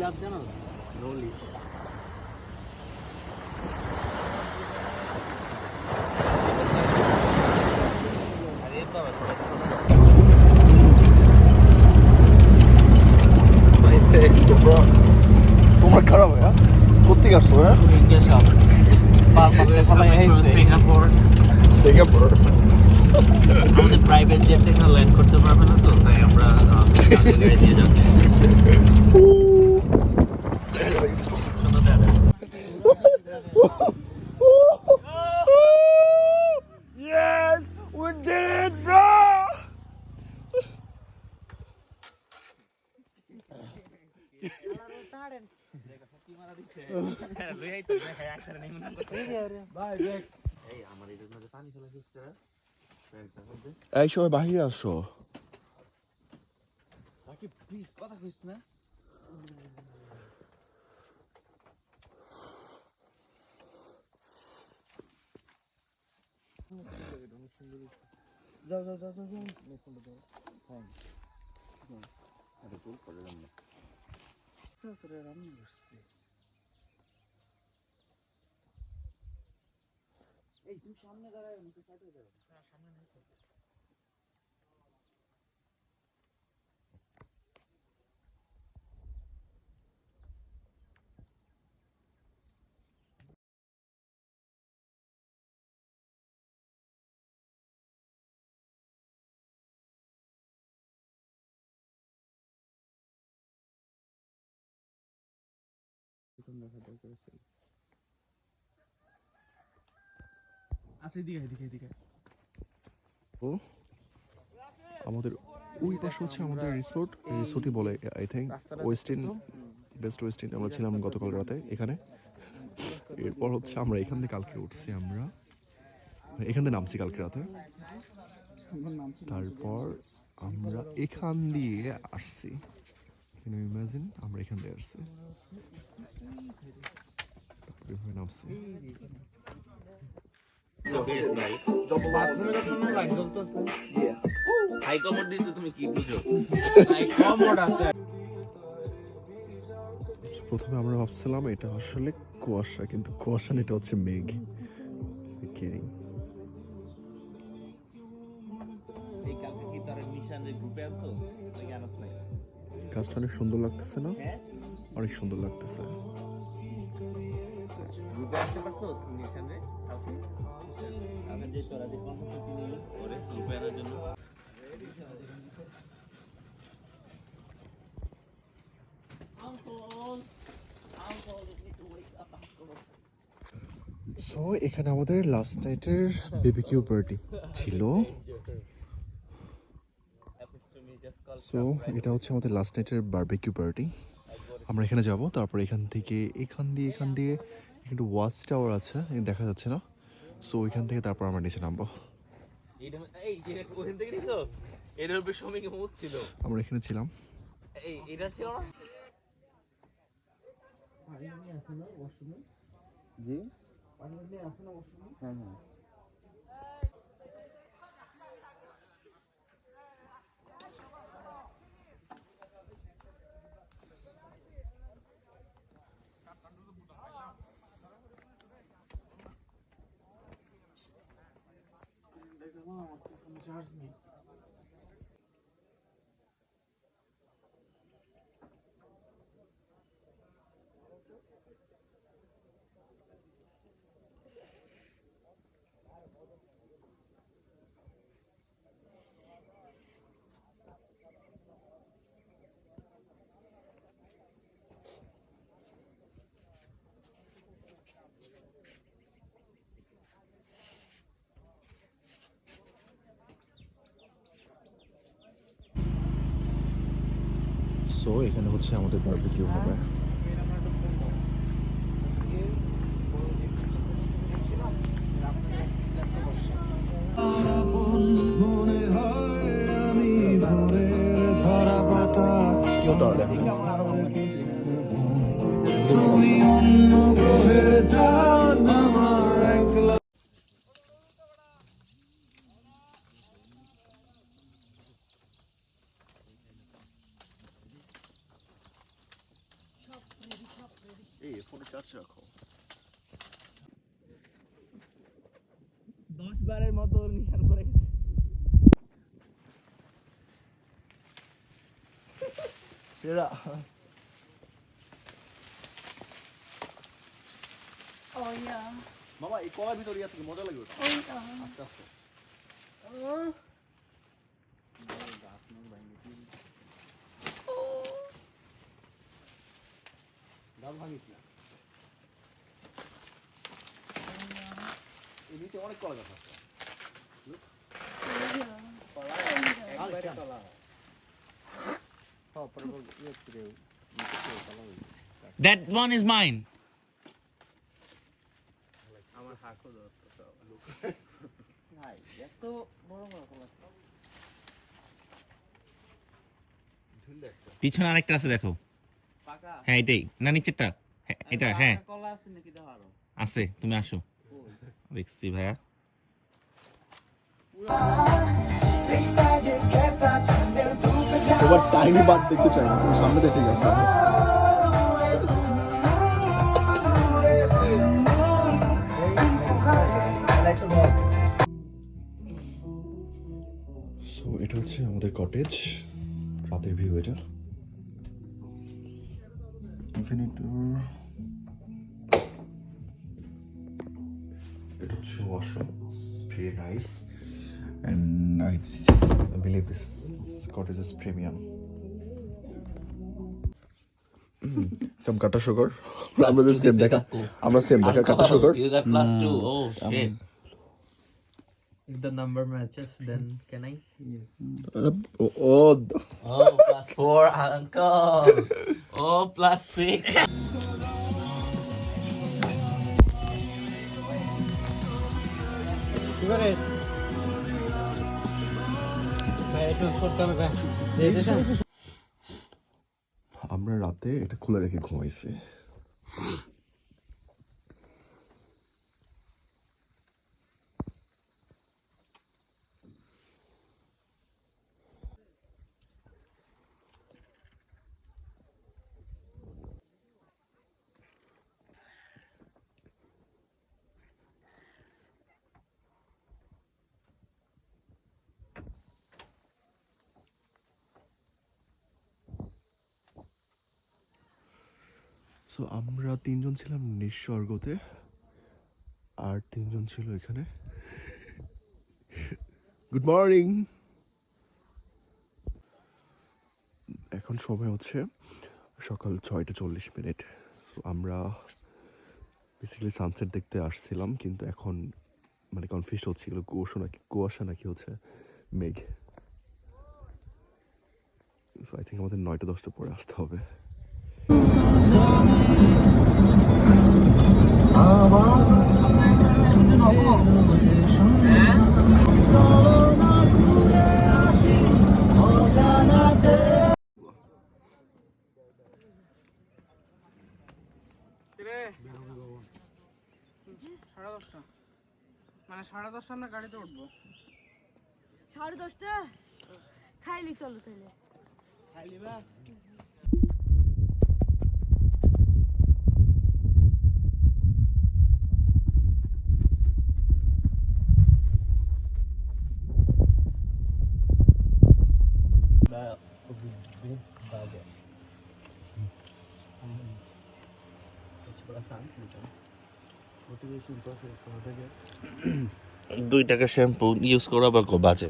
লাভ জানো? No leave. তোমার খারাপ ভাইয়া কোথেকে আসছো ভাইয়া? সিঙ্গাপুর। সিঙ্গাপুর আমাদের প্রাইভেট জেট থেকে ল্যান্ড করতে পারবে না তো, তাই আমরা গাড়ি দিয়ে যাচ্ছি। সুন্দর দেখা। Yes, we did it, bro! এই সবাই বাহিরে আসো। প্লিজ কথা কইস না। যাও যাও যাও যাও হ্যাঁ ফুল করে রান্না রান্না করছে। এই তুমি সামনে দাঁড়ায় না, তুই সাইডে দাঁড়াও। সামনে নেই তো। আচ্ছা এদিকে এদিকে এদিকে। ও আমাদের ওই পাশে হচ্ছে আমাদের রিসোর্ট, রিসোর্টই বলে আই থিঙ্ক ওয়েস্টিন, বেস্ট ওয়েস্টিন। আমরা ছিলাম গতকাল রাতে এখানে। এরপর হচ্ছে আমরা এখান থেকে কালকে উঠছি, আমরা এখান থেকে নামছি কালকে রাতে। তারপর আমরা এখান দিয়ে আসছি, ইমাজিন আমরা এখান দিয়ে আসছি, তারপরে এভাবে নামছি। হাই কমোড দিছো তুমি, কি বুঝো? প্রথমে আমরা ভাবছিলাম এটা আসলে কুয়াশা, কিন্তু কুয়াশা না, এটা হচ্ছে মেঘ। গাছটা অনেক সুন্দর লাগতেছে না? অনেক সুন্দর লাগতেছে। সো এখানে আমাদের লাস্ট নাইটের বিবিকিউ পার্টি ছিল। সো এটা হচ্ছে আমাদের লাস্ট নাইটের বারবিকিউ পার্টি। আমরা এখানে যাব, তারপর এখান থেকে এখান দিয়ে একটু ওয়াচ টাওয়ার আছে, দেখা যাচ্ছে না। সো ওইখান থেকে তারপর আমরা নিচে নামবো। আমরা এখানে ছিলাম। জি হ্যাঁ হ্যাঁ। সো এখানে হচ্ছে আমাদের বারবিকিউ হবে। তুমি অন্য গ্রহের চাঁদ আমার একলা। এই ফোনে চার্জ রাখো। 10 বারের মতো নিশান করে গেছে। সেরা। Oh yeah. মামা এই কলার ভিতরে ইয়া থেকে মজা লাগবে ওটা। Oh yeah. আস্তে আস্তে। গাছ ভাঙিস না। এই নিচে অনেক কলা গাছ আছে। That one is mine. আমার হাঁকো ধরতো লোক ভাই এত বড় বড় কলা পিছনে আরেকটা আছে দেখো। পাকা হ্যাঁ এটাই না নিচেরটা হ্যাঁ, এটা হ্যাঁ কলা আছে নাকি দেখো আরো আছে তুমি আসো দেখছি ভাইয়া তোমার টাইনি বাট দেখতে চাই না, তুমি সামনে দেখতে গেছো। সো এটা হচ্ছে আমাদের কটেজ, রাতের ভিউ এটা। ইনফিনিটর, এটা হচ্ছে washroom, very nice, and I believe this cottage is premium. Some kata sugar. আমরা the same দেখা, আমরা same দেখা kata sugar. You got +2. Oh shit. if the number matches then can I yes Oh, Oh +4 uncle. Oh +6. আমরা রাতে এটা খুলে রেখে ঘুমাইছি। সো আমরা তিনজন ছিলাম নিঃস্বর্গতে, আর তিনজন ছিল এখানে। Good morning. এখন সময় হচ্ছে সকাল 6:40। সো আমরা বেসিক্যালি সানসেট দেখতে আসছিলাম, কিন্তু এখন মানে কনফিউজ হচ্ছে এগুলো কুয়াশা নাকি হচ্ছে মেঘ। সো আই থিঙ্ক আমাদের 9টা-10টা পরে আসতে হবে। সাড়ে 10টা মানে 10:30 আমরা গাড়িতে উঠবো 10:30 খাইলি চলো তাহলে খাইলি বা $2 শ্যাম্পু ইউজ করা আবার বাজে।